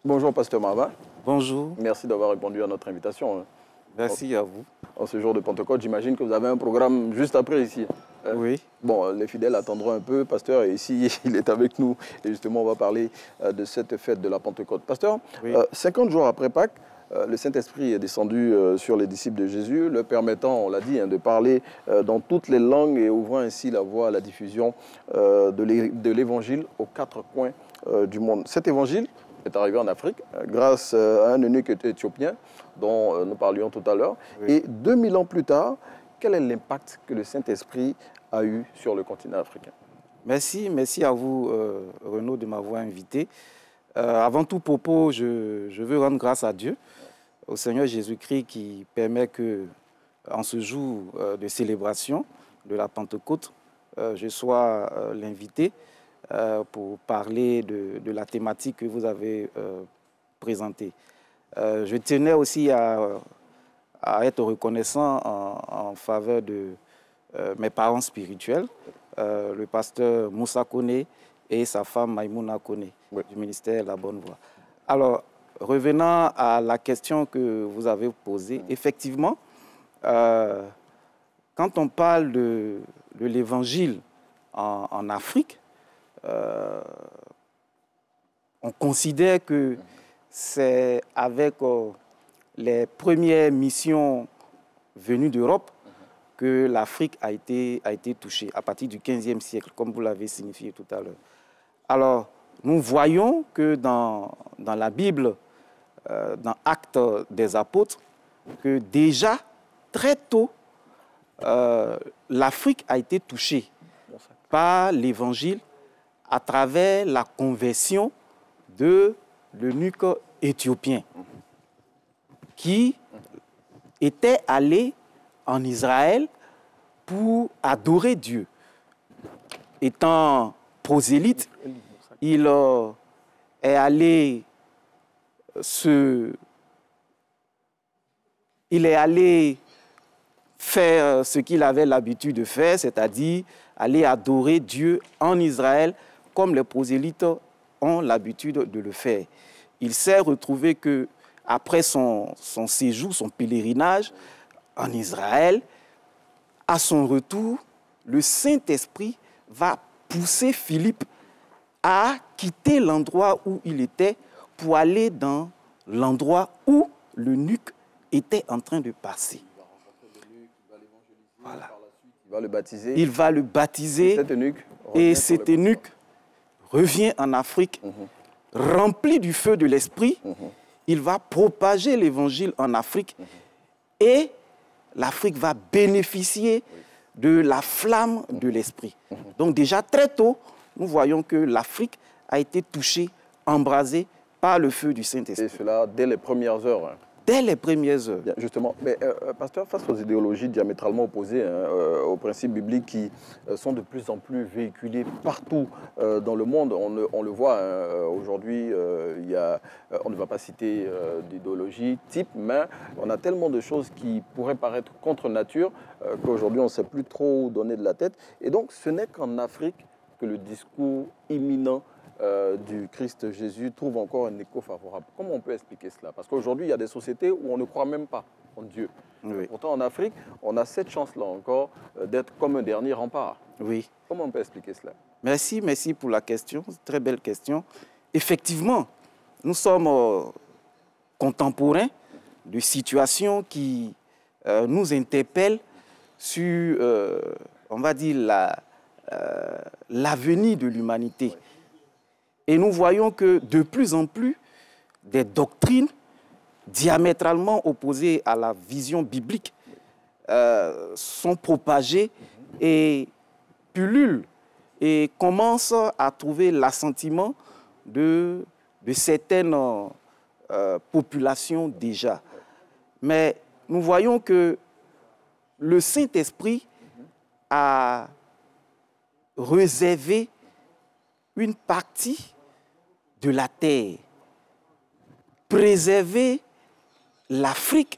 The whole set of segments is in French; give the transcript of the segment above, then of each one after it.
Bonjour, Pasteur Marvin. Bonjour. Merci d'avoir répondu à notre invitation. Merci à vous. En ce jour de Pentecôte, j'imagine que vous avez un programme juste après ici. Oui. Bon, les fidèles attendront un peu. Pasteur est ici, il est avec nous. Et justement, on va parler de cette fête de la Pentecôte. Pasteur, Oui. 50 jours après Pâques, le Saint-Esprit est descendu sur les disciples de Jésus, leur permettant, on l'a dit, de parler dans toutes les langues et ouvrant ainsi la voie à la diffusion de l'Évangile aux quatre coins du monde. Cet Évangile est arrivé en Afrique grâce à un eunuque éthiopien dont nous parlions tout à l'heure. Oui. Et 2000 ans plus tard, quel est l'impact que le Saint-Esprit a eu sur le continent africain? Merci à vous, Renaud, de m'avoir invité. Avant tout propos, je veux rendre grâce à Dieu, au Seigneur Jésus-Christ, qui permet que, en ce jour de célébration de la Pentecôte, je sois l'invité pour parler de la thématique que vous avez présentée. Je tenais aussi à être reconnaissant en faveur de mes parents spirituels, le pasteur Moussa Kone et sa femme Maïmouna Kone, oui, du ministère La Bonne Voie. Alors, revenant à la question que vous avez posée, effectivement, quand on parle de l'évangile en Afrique, on considère que c'est avec les premières missions venues d'Europe que l'Afrique a été touchée, à partir du XVe siècle, comme vous l'avez signifié tout à l'heure. Alors, nous voyons que dans la Bible, dans Actes des Apôtres, que déjà, très tôt, l'Afrique a été touchée par l'Évangile à travers la conversion de l'eunuque éthiopien qui était allé en Israël pour adorer Dieu. Étant prosélyte, il est allé faire ce qu'il avait l'habitude de faire, c'est-à-dire aller adorer Dieu en Israël comme les prosélytes ont l'habitude de le faire. Il s'est retrouvé que après son séjour, son pèlerinage en Israël, à son retour, le Saint-Esprit va pousser Philippe à quitter l'endroit où il était pour aller dans l'endroit où l'eunuque était en train de passer. Voilà. Il va le baptiser. Il va le baptiser. Et cet eunuque revient en Afrique, rempli du feu de l'Esprit. Il va propager l'Évangile en Afrique et l'Afrique va bénéficier de la flamme de l'Esprit. Donc déjà très tôt, nous voyons que l'Afrique a été touchée, embrasée par le feu du Saint-Esprit. Et cela dès les premières heures. Dès les premières heures. Bien, justement, mais pasteur, face aux idéologies diamétralement opposées aux principes bibliques qui sont de plus en plus véhiculés partout dans le monde, on le voit aujourd'hui, on ne va pas citer d'idéologie type, mais on a tellement de choses qui pourraient paraître contre nature qu'aujourd'hui on ne sait plus trop où donner de la tête. Et donc ce n'est qu'en Afrique que le discours imminent du Christ Jésus trouve encore un écho favorable. Comment on peut expliquer cela? Parce qu'aujourd'hui, il y a des sociétés où on ne croit même pas en Dieu. Oui. Pourtant, en Afrique, on a cette chance-là encore d'être comme un dernier rempart. Oui. Comment on peut expliquer cela? Merci pour la question. Très belle question. Effectivement, nous sommes contemporains de situations qui nous interpellent sur, on va dire, l'avenir de l'humanité. Oui. Et nous voyons que de plus en plus, des doctrines diamétralement opposées à la vision biblique sont propagées et pullulent et commencent à trouver l'assentiment de certaines populations déjà. Mais nous voyons que le Saint-Esprit a réservé une partie de la terre, préserver l'Afrique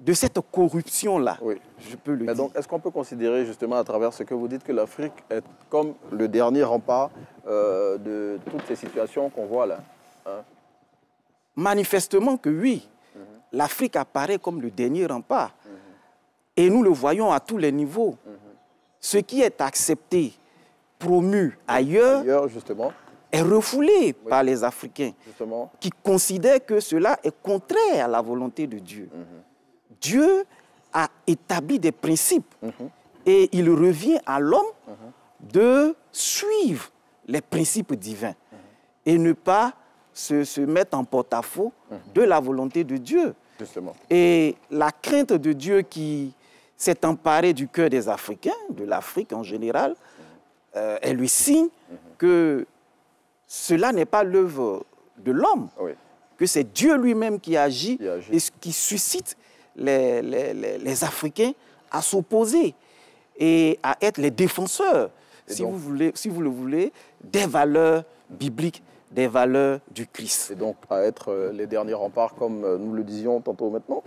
de cette corruption-là, Oui. je peux le Mais dire. donc, est-ce qu'on peut considérer justement à travers ce que vous dites que l'Afrique est comme le dernier rempart de toutes ces situations qu'on voit là, hein? Manifestement que oui, l'Afrique apparaît comme le dernier rempart. Et nous le voyons à tous les niveaux. Ce qui est accepté, promu ailleurs, Ailleurs, justement, est refoulé par les Africains, justement. qui considèrent que cela est contraire à la volonté de Dieu. Dieu a établi des principes et il revient à l'homme de suivre les principes divins et ne pas se mettre en porte-à-faux de la volonté de Dieu. Justement. Et la crainte de Dieu qui s'est emparée du cœur des Africains, de l'Afrique en général, elle lui signe que cela n'est pas l'œuvre de l'homme, Oui. que c'est Dieu lui-même qui agit Qui agit. et qui suscite les Africains à s'opposer et à être les défenseurs, Et si donc- vous le voulez, des valeurs bibliques, des valeurs du Christ. Et donc à être les derniers remparts, comme nous le disions tantôt maintenant.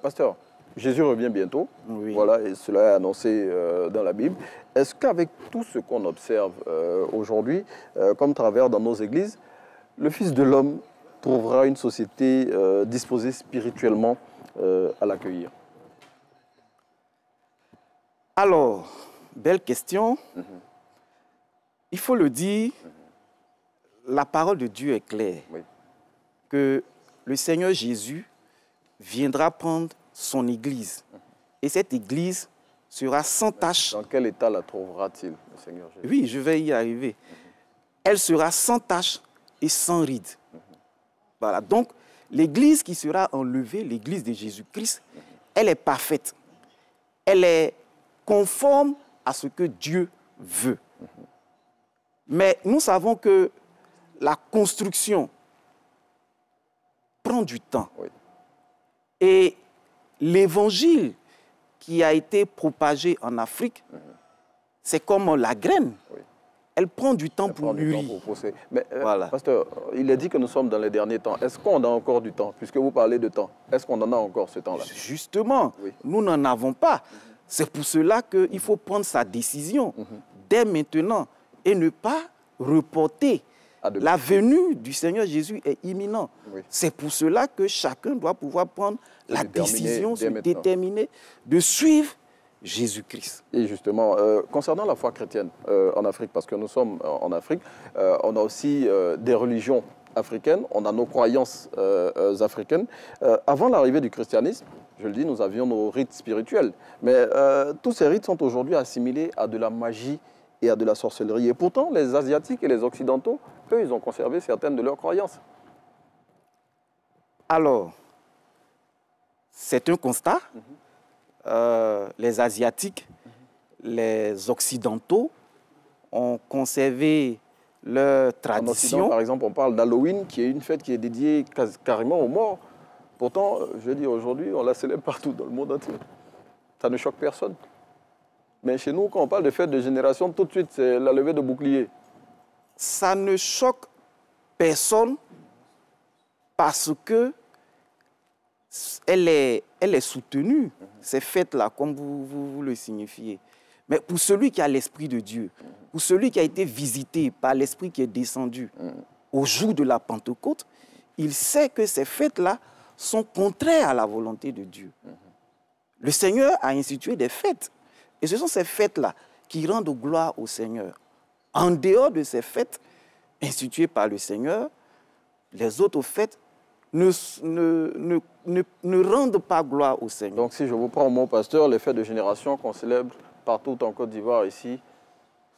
Pasteur, Jésus revient bientôt. Oui. Voilà, et cela est annoncé dans la Bible. Est-ce qu'avec tout ce qu'on observe aujourd'hui, comme travers dans nos églises, le Fils de l'homme trouvera une société disposée spirituellement à l'accueillir? Alors, belle question. Il faut le dire, la parole de Dieu est claire, Oui. que le Seigneur Jésus viendra prendre son Église. Et cette Église sera sans tache. Dans quel état la trouvera-t-il, le Seigneur Jésus? Oui, je vais y arriver. Elle sera sans tache et sans ride. Voilà. Donc, l'Église qui sera enlevée, l'Église de Jésus-Christ, elle est parfaite. Elle est conforme à ce que Dieu veut. Mais nous savons que la construction prend du temps. Oui. Et l'évangile qui a été propagé en Afrique, c'est comme la graine. Oui. Elle prend du temps pour Prendre du temps mûrir. pour pousser. Mais, Voilà. pasteur, il est dit que nous sommes dans les derniers temps. Est-ce qu'on a encore du temps? Puisque vous parlez de temps, est-ce qu'on en a encore ce temps-là? Justement, Oui. nous n'en avons pas. C'est pour cela qu'il faut prendre sa décision dès maintenant et ne pas reporter. À demain. La venue du Seigneur Jésus est imminente. Oui. C'est pour cela que chacun doit pouvoir prendre la déterminer décision, dès se maintenant. déterminer de suivre Jésus-Christ. Et justement, concernant la foi chrétienne en Afrique, parce que nous sommes en Afrique, on a aussi des religions africaines, on a nos croyances africaines. Avant l'arrivée du christianisme, je le dis, nous avions nos rites spirituels. Mais tous ces rites sont aujourd'hui assimilés à de la magie et à de la sorcellerie. Et pourtant, les Asiatiques et les Occidentaux, eux, ils ont conservé certaines de leurs croyances. Alors, c'est un constat. Les Asiatiques, les Occidentaux ont conservé leur En Occident, tradition. par exemple, on parle d'Halloween, qui est une fête qui est dédiée carrément aux morts. Pourtant, je veux dire, aujourd'hui, on la célèbre partout dans le monde entier. Ça ne choque personne. Mais chez nous, quand on parle de fête de génération, tout de suite, c'est la levée de bouclier. Ça ne choque personne parce que elle est soutenue, ces fêtes-là, comme vous le signifiez. Mais pour celui qui a l'Esprit de Dieu, pour celui qui a été visité par l'Esprit qui est descendu au jour de la Pentecôte, il sait que ces fêtes-là sont contraires à la volonté de Dieu. Le Seigneur a institué des fêtes. Et ce sont ces fêtes-là qui rendent gloire au Seigneur. En dehors de ces fêtes instituées par le Seigneur, les autres fêtes ne rendent pas gloire au Seigneur. Donc, si je vous prends au mot pasteur, les fêtes de génération qu'on célèbre partout en Côte d'Ivoire, ici,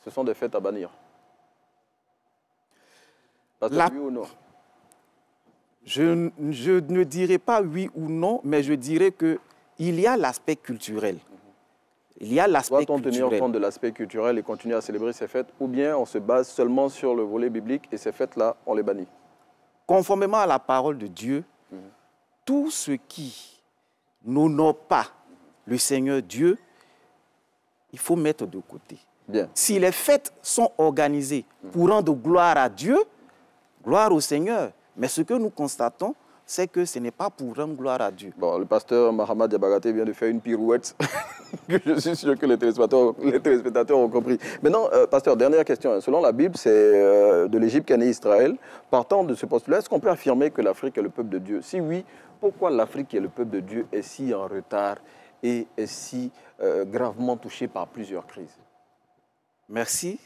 ce sont des fêtes à bannir. Pasteur, oui ou non? Je ne dirais pas oui ou non, mais je dirais qu'il y a l'aspect culturel. Il y a l'aspect Doit-on tenir culturel. compte de l'aspect culturel et continuer à célébrer ces fêtes, ou bien on se base seulement sur le volet biblique et ces fêtes-là, on les bannit? Conformément à la parole de Dieu, tout ce qui n'honore pas le Seigneur Dieu, il faut mettre de côté. Bien. Si les fêtes sont organisées pour rendre gloire à Dieu, gloire au Seigneur. Mais ce que nous constatons, c'est que ce n'est pas pour rendre gloire à Dieu. Bon, le pasteur Mahama Diabagaté vient de faire une pirouette que je suis sûr que les téléspectateurs ont compris. Maintenant, pasteur, dernière question. Selon la Bible, c'est de l'Égypte qu'est né Israël. Partant de ce postulat, est-ce qu'on peut affirmer que l'Afrique est le peuple de Dieu? Si oui, pourquoi l'Afrique, qui est le peuple de Dieu, est si en retard et est si gravement touchée par plusieurs crises? Merci.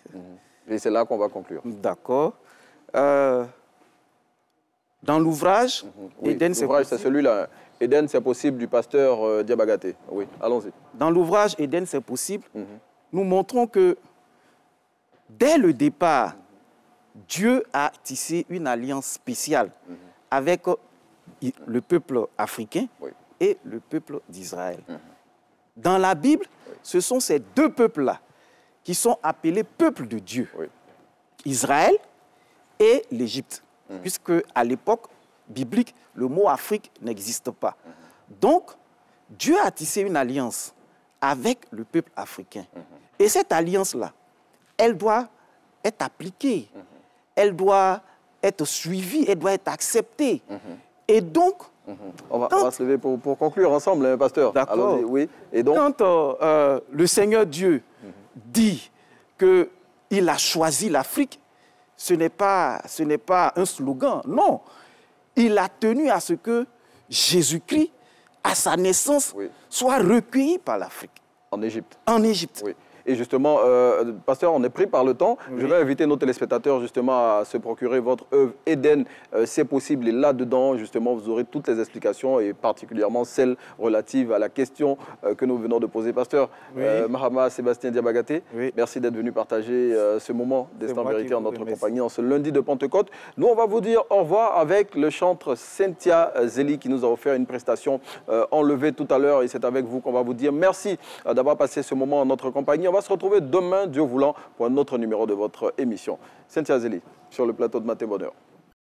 Et c'est là qu'on va conclure. D'accord. Dans l'ouvrage, Oui, Éden, c'est l'ouvrage, c'est possible. celui-là. Éden, c'est possible, du pasteur Diabagaté. Oui, allons-y. Dans l'ouvrage Éden, c'est possible. Nous montrons que dès le départ, Dieu a tissé une alliance spéciale avec le peuple africain et le peuple d'Israël. Dans la Bible, ce sont ces deux peuples-là qui sont appelés peuples de Dieu. Israël et l'Égypte. Puisque à l'époque biblique, le mot Afrique n'existe pas. Donc, Dieu a tissé une alliance avec le peuple africain. Et cette alliance-là, elle doit être appliquée, elle doit être suivie, elle doit être acceptée. Et donc, on va se lever pour conclure ensemble, hein, pasteur. D'accord. Oui. Et donc, quand le Seigneur Dieu dit qu'il a choisi l'Afrique, ce n'est pas un slogan, non. Il a tenu à ce que Jésus-Christ, à sa naissance, soit recueilli par l'Afrique. En Égypte. En Égypte. Oui. Et justement, pasteur, on est pris par le temps. Je vais inviter nos téléspectateurs justement à se procurer votre œuvre Éden, c'est possible. Et là-dedans, justement, vous aurez toutes les explications et particulièrement celles relatives à la question que nous venons de poser. Pasteur Mahama Sébastien Diabagaté, merci d'être venu partager ce moment d'Instant Vérité en notre compagnie en ce lundi de Pentecôte. Nous, on va vous dire au revoir avec le chantre Cynthia Zeli qui nous a offert une prestation enlevée tout à l'heure. Et c'est avec vous qu'on va vous dire merci d'avoir passé ce moment en notre compagnie. On va se retrouver demain, Dieu voulant, pour un autre numéro de votre émission. Cynthia Zeli, sur le plateau de Matin Bonheur.